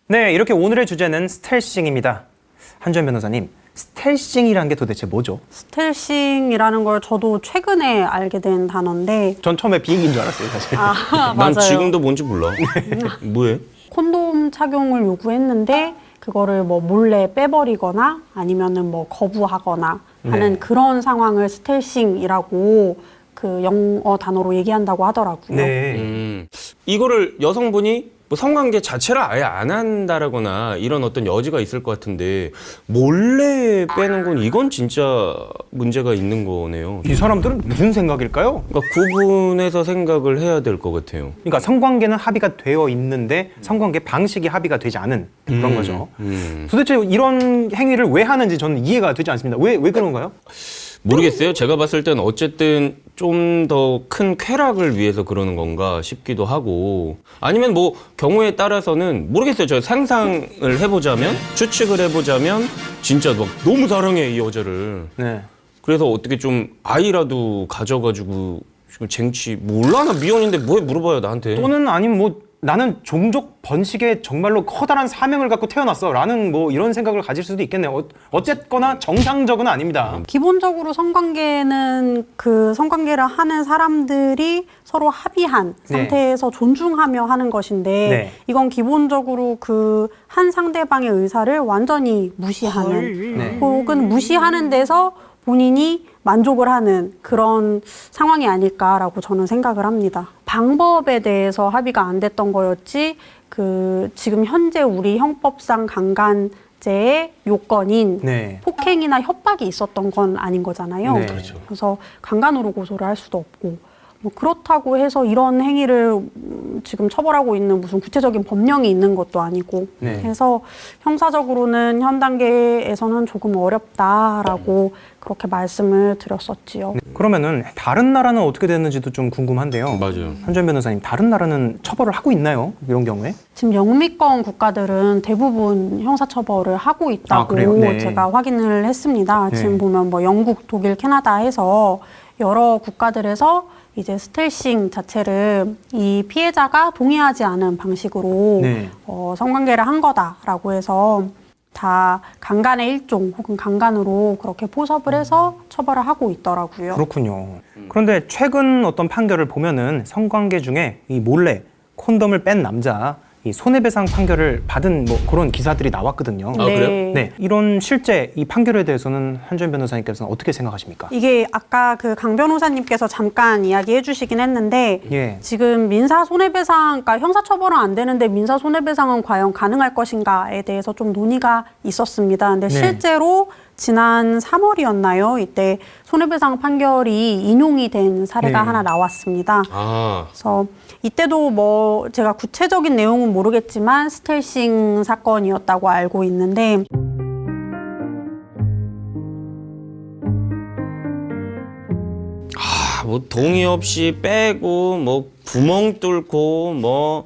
네, 이렇게 오늘의 주제는 스텔싱입니다. 한주연 변호사님, 스텔싱이라는 게 도대체 뭐죠? 스텔싱이라는 걸 저도 최근에 알게 된 단어인데 전 처음에 비행기인 줄 알았어요, 사실. 난 맞아요. 지금도 뭔지 몰라. 뭐해? 콘돔 착용을 요구했는데 그거를 뭐 몰래 빼버리거나 아니면은 뭐 거부하거나 하는 네. 그런 상황을 스텔싱이라고 그 영어 단어로 얘기한다고 하더라고요. 네. 이거를 여성분이 뭐 성관계 자체를 아예 안 한다라거나 이런 어떤 여지가 있을 것 같은데 몰래 빼는 건 이건 진짜 문제가 있는 거네요. 이 사람들은 무슨 생각일까요? 그러니까 구분해서 생각을 해야 될 것 같아요. 그러니까 성관계는 합의가 되어 있는데 성관계 방식이 합의가 되지 않은 그런 거죠. 도대체 이런 행위를 왜 하는지 저는 이해가 되지 않습니다. 왜 그런가요? 모르겠어요. 제가 봤을 때는 어쨌든 좀 더 큰 쾌락을 위해서 그러는 건가 싶기도 하고 아니면 뭐 경우에 따라서는 모르겠어요. 저 상상을 해보자면 추측을 해보자면 진짜 막 너무 사랑해 이 여자를. 네. 그래서 어떻게 좀 아이라도 가져가지고 지금 쟁취 몰라 나 미혼인데 뭐해 물어봐요 나한테. 또는 아니면 뭐 나는 종족 번식에 정말로 커다란 사명을 갖고 태어났어 라는 뭐 이런 생각을 가질 수도 있겠네요. 어쨌거나 정상적은 아닙니다. 기본적으로 성관계는 그 성관계를 하는 사람들이 서로 합의한 네. 상태에서 존중하며 하는 것인데 네. 이건 기본적으로 그 한 상대방의 의사를 완전히 무시하는 네. 혹은 무시하는 데서 본인이 만족을 하는 그런 상황이 아닐까라고 저는 생각을 합니다. 방법에 대해서 합의가 안 됐던 거였지 그 지금 현재 우리 형법상 강간죄의 요건인 네. 폭행이나 협박이 있었던 건 아닌 거잖아요. 네. 그렇죠. 그래서 강간으로 고소를 할 수도 없고 뭐 그렇다고 해서 이런 행위를 지금 처벌하고 있는 무슨 구체적인 법령이 있는 것도 아니고 네. 그래서 형사적으로는 현 단계에서는 조금 어렵다라고 그렇게 말씀을 드렸었지요. 그러면은 다른 나라는 어떻게 됐는지도 좀 궁금한데요. 맞아요. 한주연 변호사님, 다른 나라는 처벌을 하고 있나요? 이런 경우에? 지금 영미권 국가들은 대부분 형사처벌을 하고 있다고 그래요? 네. 제가 확인을 했습니다. 네. 지금 보면 뭐 영국, 독일, 캐나다 해서 여러 국가들에서 이제 스텔싱 자체를 이 피해자가 동의하지 않은 방식으로 네. 성관계를 한 거다라고 해서 다 강간의 일종 혹은 강간으로 그렇게 포섭을 해서 처벌을 하고 있더라고요. 그렇군요. 그런데 최근 어떤 판결을 보면은 성관계 중에 이 몰래 콘돔을 뺀 남자 이 손해배상 판결을 받은 뭐 그런 기사들이 나왔거든요. 아, 그래요? 네, 이런 실제 이 판결에 대해서는 한주연 변호사님께서는 어떻게 생각하십니까? 이게 아까 그 강 변호사님께서 잠깐 이야기해 주시긴 했는데 예. 지금 민사 손해배상, 그러니까 형사처벌은 안 되는데 민사 손해배상은 과연 가능할 것인가에 대해서 좀 논의가 있었습니다. 근데 네. 실제로 지난 3월이었나요? 이때 손해배상 판결이 인용이 된 사례가 네. 하나 나왔습니다. 아 그래서 이때도 뭐 제가 구체적인 내용은 모르겠지만 스텔싱 사건이었다고 알고 있는데 뭐 동의 없이 빼고 뭐 구멍 뚫고 뭐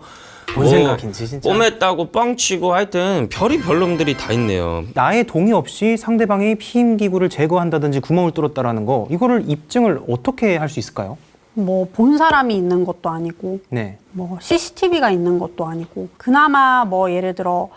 뭔 생각인지 진짜. 꿰맸다고 뻥치고 하여튼 별이 별놈들이 다 있네요. 나의 동의 없이 상대방의 피임기구를 제거한다든지 구멍을 뚫었다라는 거 이거를 입증을 어떻게 할 수 있을까요? 뭐 본 사람이 있는 것도 아니고 네. 뭐 CCTV가 있는 것도 아니고 그나마 뭐 예를 들어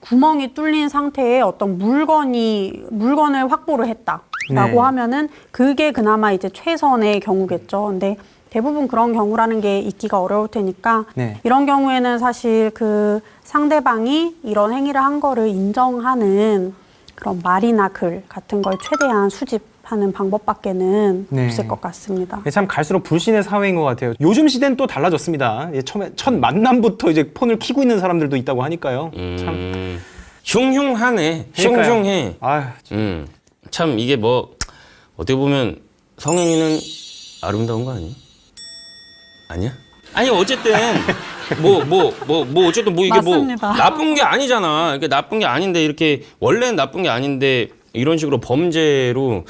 구멍이 뚫린 상태에 어떤 물건을 확보를 했다라고 네. 하면은 그게 그나마 이제 최선의 경우겠죠. 근데 대부분 그런 경우라는 게 있기가 어려울 테니까 네. 이런 경우에는 사실 그 상대방이 이런 행위를 한 거를 인정하는 그런 말이나 글 같은 걸 최대한 수집하는 방법밖에는 네. 없을 것 같습니다. 참 갈수록 불신의 사회인 것 같아요. 요즘 시대는 또 달라졌습니다. 처음에 첫 만남부터 이제 폰을 켜고 있는 사람들도 있다고 하니까요. 참. 흉흉하네. 그러니까요. 흉흉해. 아휴, 참 이게 뭐 어떻게 보면 성행위는 아름다운 거 아니야? 아니야? 아니 어쨌든 뭐 어쨌든 뭐 이게 맞습니다. 뭐 나쁜 게 아니잖아. 이게 나쁜 게 아닌데 이렇게 원래는 나쁜 게 아닌데 이런 식으로 범죄로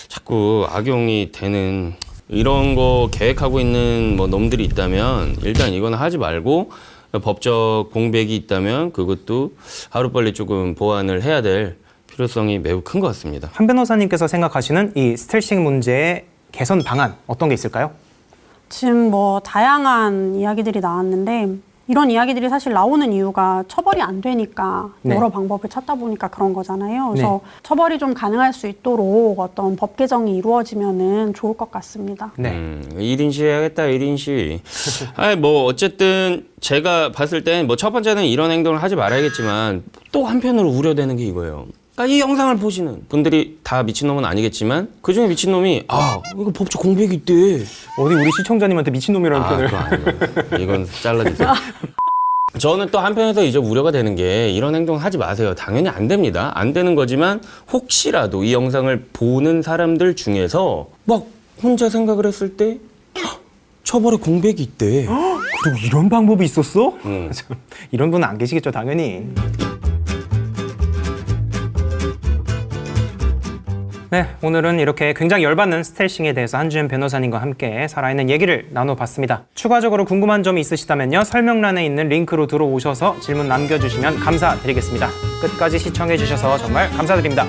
자꾸 악용이 되는 이런 거 계획하고 있는 뭐 놈들이 있다면 일단 이거는 하지 말고 법적 공백이 있다면 그것도 하루빨리 조금 보완을 해야 될 필요성이 매우 큰 것 같습니다. 한 변호사님께서 생각하시는 이 스텔싱 문제의 개선 방안 어떤 게 있을까요? 지금 뭐 다양한 이야기들이 나왔는데 이런 이야기들이 사실 나오는 이유가 처벌이 안 되니까 네. 여러 방법을 찾다 보니까 그런 거잖아요. 그래서 처벌이 좀 가능할 수 있도록 어떤 법 개정이 이루어지면은 좋을 것 같습니다. 네. 1인시 해야겠다, 1인시. 아니, 뭐, 어쨌든 제가 봤을 땐 뭐 첫 번째는 이런 행동을 하지 말아야겠지만 또 한편으로 우려되는 게 이거예요. 그러니까 이 영상을 보시는 분들이 다 미친놈은 아니겠지만 그중에 미친놈이 이거 법적 공백이 있대. 어디 우리 시청자님한테 미친놈이라는 표현을. 그거 아니에요. 이건 잘라주세요. 저는 또 한편에서 이제 우려가 되는 게 이런 행동 하지 마세요. 당연히 안 됩니다. 안 되는 거지만 혹시라도 이 영상을 보는 사람들 중에서 막 혼자 생각을 했을 때 처벌에 공백이 있대. 그리고 이런 방법이 있었어? 응. 참, 이런 분은 안 계시겠죠, 당연히. 네, 오늘은 이렇게 굉장히 열받는 스텔싱에 대해서 한주연 변호사님과 함께 살아있는 얘기를 나눠봤습니다. 추가적으로 궁금한 점이 있으시다면요, 설명란에 있는 링크로 들어오셔서 질문 남겨주시면 감사드리겠습니다. 끝까지 시청해주셔서 정말 감사드립니다.